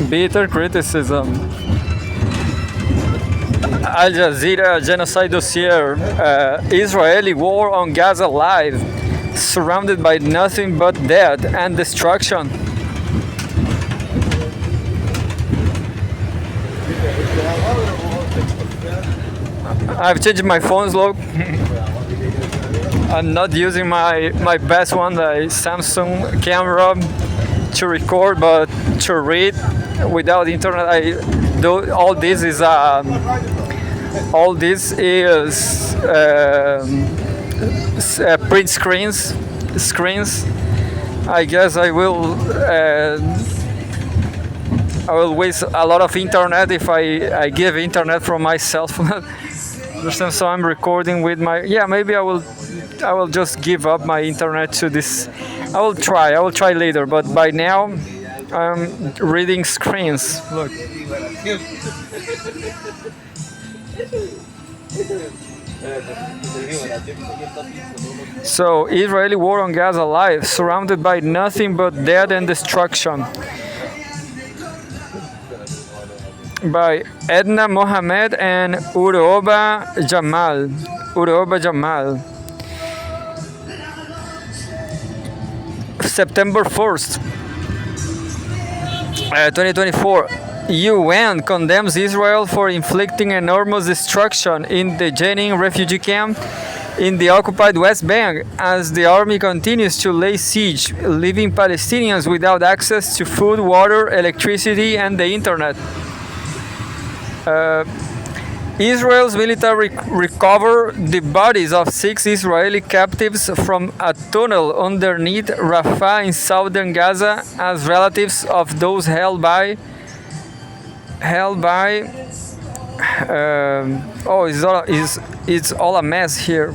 Bitter criticism. Al Jazeera genocide dossier. Israeli war on Gaza live. Surrounded by nothing but death and destruction. I've changed my phone's look. I'm not using my best one, the Samsung camera, to record, but to read without internet. All this is print screens. I guess I will waste a lot of internet if I give internet from my cell phone. Understand? So I'm recording with my, maybe I will just give up my internet to this. I will try later, but by now I'm reading screens. Look. So, Israeli war on Gaza live, surrounded by nothing but death and destruction. By Edna Mohamed and Uroba Jamal. September 1st, 2024. UN condemns Israel for inflicting enormous destruction in the Jenin refugee camp in the occupied West Bank as the army continues to lay siege, leaving Palestinians without access to food, water, electricity, and the internet. Israel's military recovered the bodies of 6 Israeli captives from a tunnel underneath Rafah in southern Gaza as relatives of those held by it's all a mess here.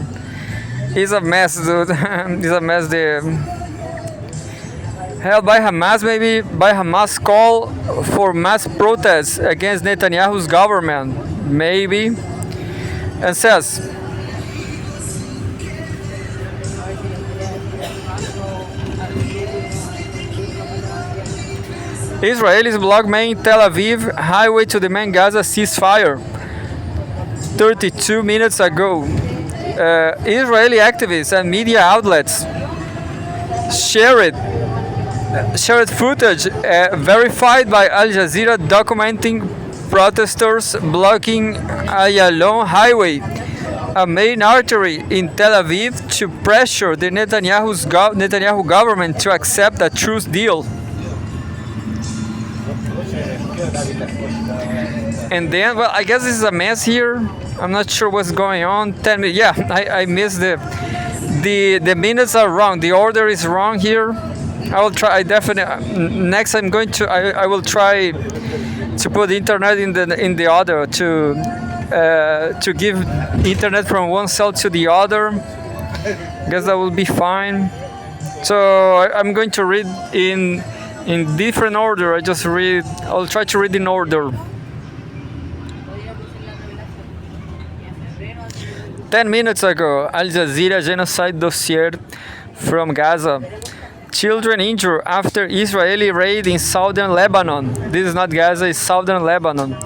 It's a mess, dude. It's a mess there. Held by Hamas, maybe by Hamas call for mass protests against Netanyahu's government, maybe, and says Israelis block main Tel Aviv highway to demand Gaza ceasefire. 32 minutes ago, Israeli activists and media outlets shared footage verified by Al Jazeera documenting protesters blocking Ayalon Highway, a main artery in Tel Aviv, to pressure the Netanyahu government to accept a truce deal. And then, well, I guess this is a mess here. I'm not sure what's going on. 10 minutes. Yeah, I missed the minutes are wrong. The order is wrong here. I will try. Next, I will try to put internet in the other to give internet from one cell to the other. Guess that will be fine. So I'm going to read in different order. I'll try to read in order. 10 minutes ago, Al Jazeera genocide dossier from Gaza. Children injured after Israeli raid in southern Lebanon. This is not Gaza, it's southern Lebanon.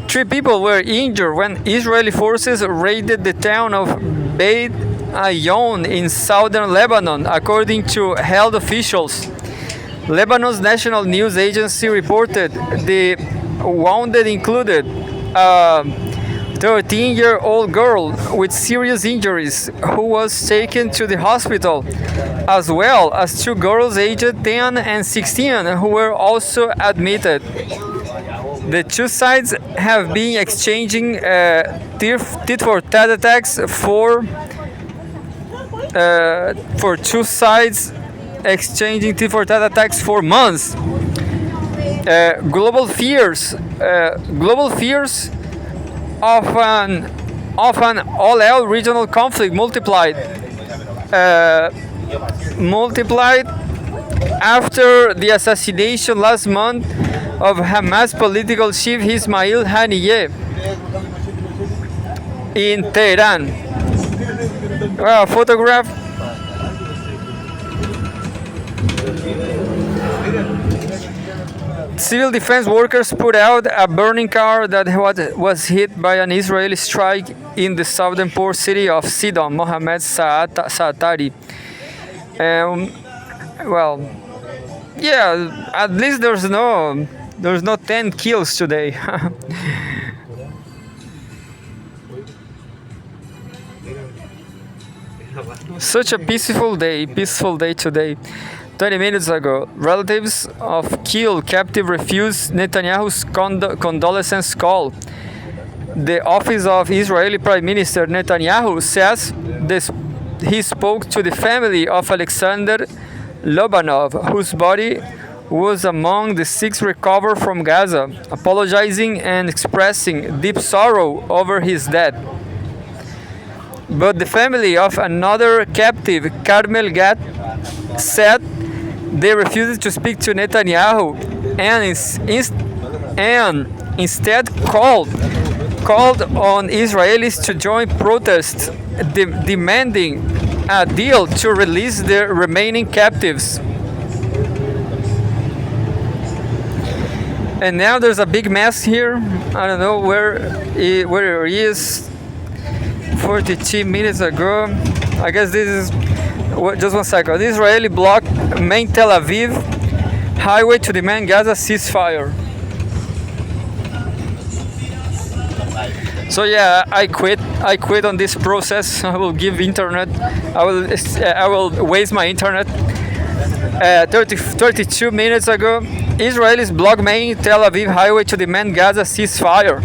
3 people were injured when Israeli forces raided the town of Beit Ayon in southern Lebanon, according to health officials. Lebanon's national news agency reported the wounded included a 13-year-old girl with serious injuries who was taken to the hospital, as well as 2 girls aged 10 and 16 who were also admitted. The 2 sides have been exchanging tit-for-tat attacks for 2 sides exchanging tit-for-tat attacks for months. Global fears of an all-out regional conflict multiplied after the assassination last month of Hamas political chief Ismail Haniyeh in Tehran. Photograph. Civil defense workers put out a burning car that was hit by an Israeli strike in the southern port city of Sidon, Mohammed Saatari. Um, well, yeah, at least there's no 10 kills today. Such a peaceful day today. 20 minutes ago, relatives of killed captive refused Netanyahu's condolence call. The office of Israeli Prime Minister Netanyahu says he spoke to the family of Alexander Lobanov, whose body was among the six recovered from Gaza, apologizing and expressing deep sorrow over his death. But the family of another captive, Carmel Gat, said they refused to speak to Netanyahu and instead called on Israelis to join protests demanding a deal to release the remaining captives. And now there's a big mess here. I don't know where it is. 42 minutes ago. I guess this is just 1 second. The Israeli blocked main Tel Aviv highway to demand Gaza ceasefire. So yeah, I quit. I quit on this process. I will give internet. I will waste my internet. 32 minutes ago, Israelis blocked main Tel Aviv highway to demand Gaza ceasefire.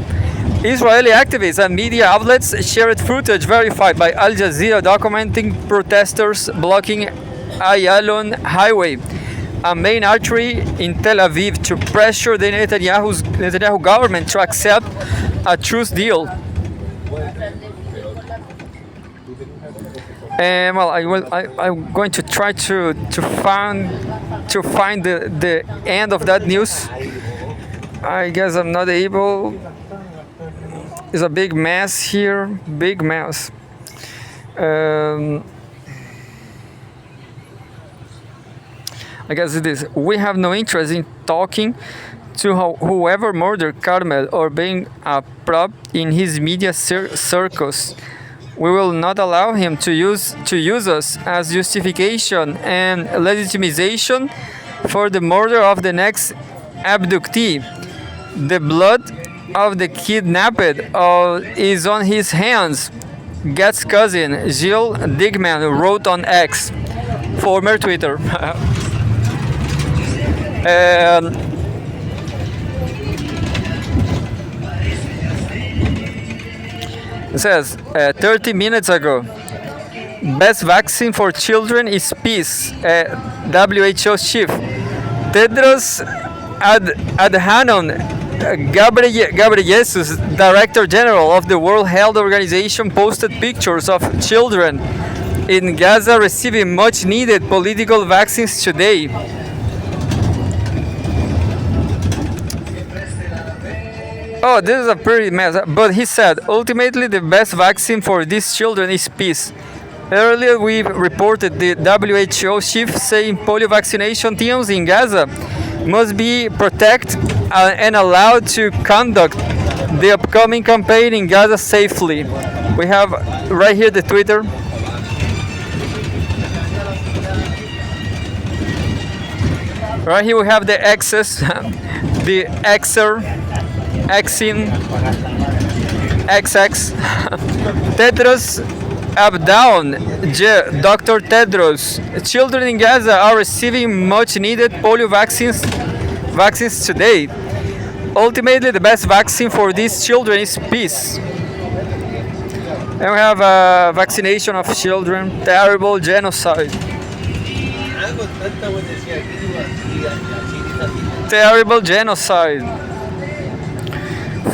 Israeli activists and media outlets shared footage verified by Al Jazeera documenting protesters blocking Ayalon Highway, a main artery in Tel Aviv, to pressure the Netanyahu government to accept a truce deal. I'm going to try to find the end of that news. I guess I'm not able. It's a big mess here, big mess. I guess it is. We have no interest in talking to whoever murdered Carmel or being a prop in his media circus. We will not allow him to use us as justification and legitimization for the murder of the next abductee. The blood of the kidnapped is on his hands, Gat's cousin Jill Digman wrote on X, former Twitter. It says 30 minutes ago, best vaccine for children is peace. WHO chief Tedros Adhanom Ghebreyesus, Director General of the World Health Organization, posted pictures of children in Gaza receiving much needed political vaccines today. Oh, this is a pretty mess. But he said, ultimately the best vaccine for these children is peace. Earlier we reported the WHO chief saying polio vaccination teams in Gaza must be protected and allowed to conduct the upcoming campaign in Gaza safely. We have right here the Twitter. Right here we have the X's, the Xer, Xin, XX, Tedros Adhanom, Dr. Tedros. Children in Gaza are receiving much needed polio vaccines today. Ultimately, the best vaccine for these children is peace. And we have vaccination of children, terrible genocide. Terrible genocide.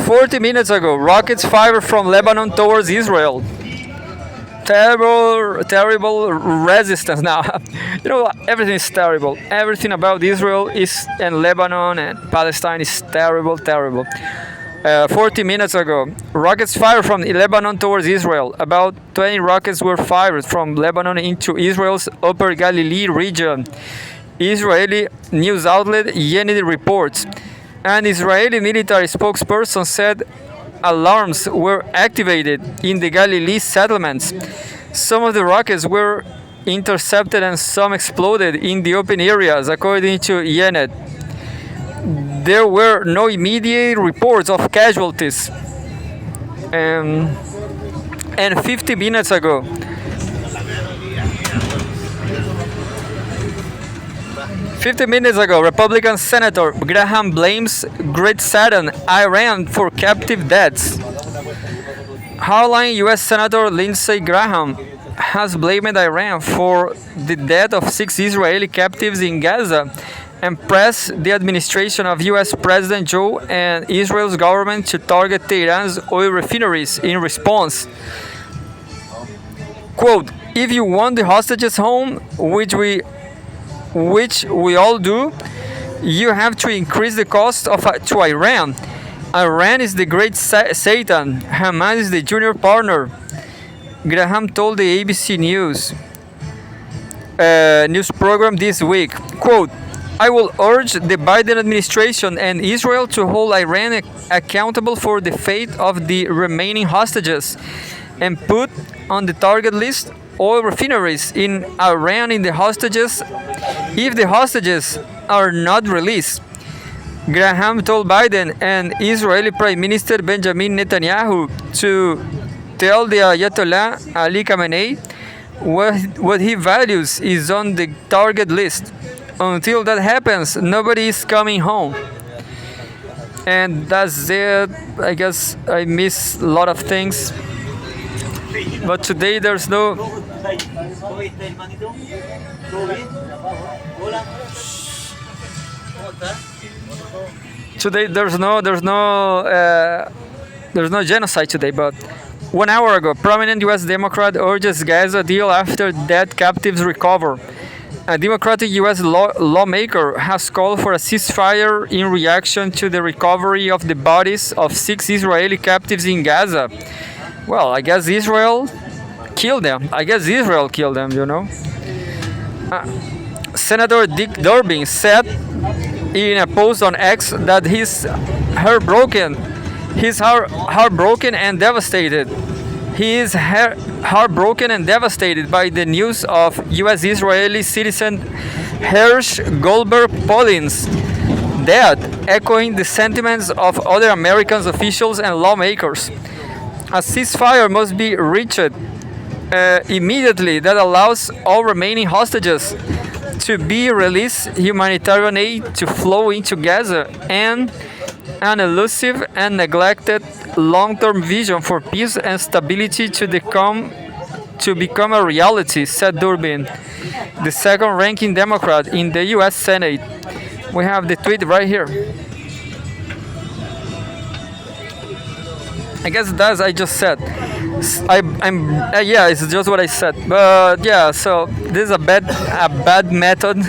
40 minutes ago, rockets fired from Lebanon towards Israel. Terrible resistance. Now, everything is terrible. Everything about Israel and Lebanon and Palestine is terrible. 40 minutes ago, rockets fired from Lebanon towards Israel. About 20 rockets were fired from Lebanon into Israel's Upper Galilee region. Israeli news outlet Yenid reports. An Israeli military spokesperson said alarms were activated in the Galilee settlements. Some of the rockets were intercepted and some exploded in the open areas, according to Yenet. There were no immediate reports of casualties. Um, and 50 minutes ago, 50 minutes ago, Republican Senator Graham blames Great Satan, Iran for captive deaths. Hardline U.S. Senator Lindsey Graham has blamed Iran for the death of 6 Israeli captives in Gaza and pressed the administration of U.S. President Joe and Israel's government to target Tehran's oil refineries in response. Quote, if you want the hostages home, which we all do, you have to increase the cost to Iran. Iran is the great Satan. Hamas is the junior partner. Graham told the ABC news program this week. Quote, I will urge the Biden administration and Israel to hold Iran accountable for the fate of the remaining hostages and put on the target list oil refineries in Iran in the hostages if the hostages are not released. Graham told Biden and Israeli Prime Minister Benjamin Netanyahu to tell the Ayatollah Ali Khamenei what he values is on the target list. Until that happens, nobody is coming home. And that's it. I guess I missed a lot of things. But today there's no there's no genocide today, but 1 hour ago, prominent U.S. Democrat urges Gaza deal after dead captives recover. A Democratic U.S. lawmaker has called for a ceasefire in reaction to the recovery of the bodies of 6 Israeli captives in Gaza. Well, I guess Israel killed them. Senator Dick Durbin said in a post on X that he's heartbroken and devastated. He is heartbroken and devastated by the news of U.S. Israeli citizen Hersh Goldberg Paulin's death, echoing the sentiments of other American officials and lawmakers. A ceasefire must be reached immediately that allows all remaining hostages to be released, humanitarian aid to flow into Gaza, and an elusive and neglected long-term vision for peace and stability to become a reality, said Durbin, the second-ranking Democrat in the U.S. Senate. We have the tweet right here. I guess that's I just said. It's just what I said. But yeah, so this is a bad method.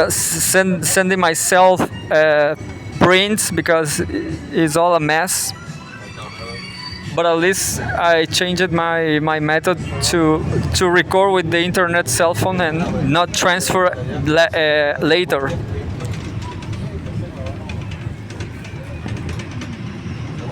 Sending myself prints because it's all a mess. But at least I changed my method to record with the internet cell phone and not transfer later.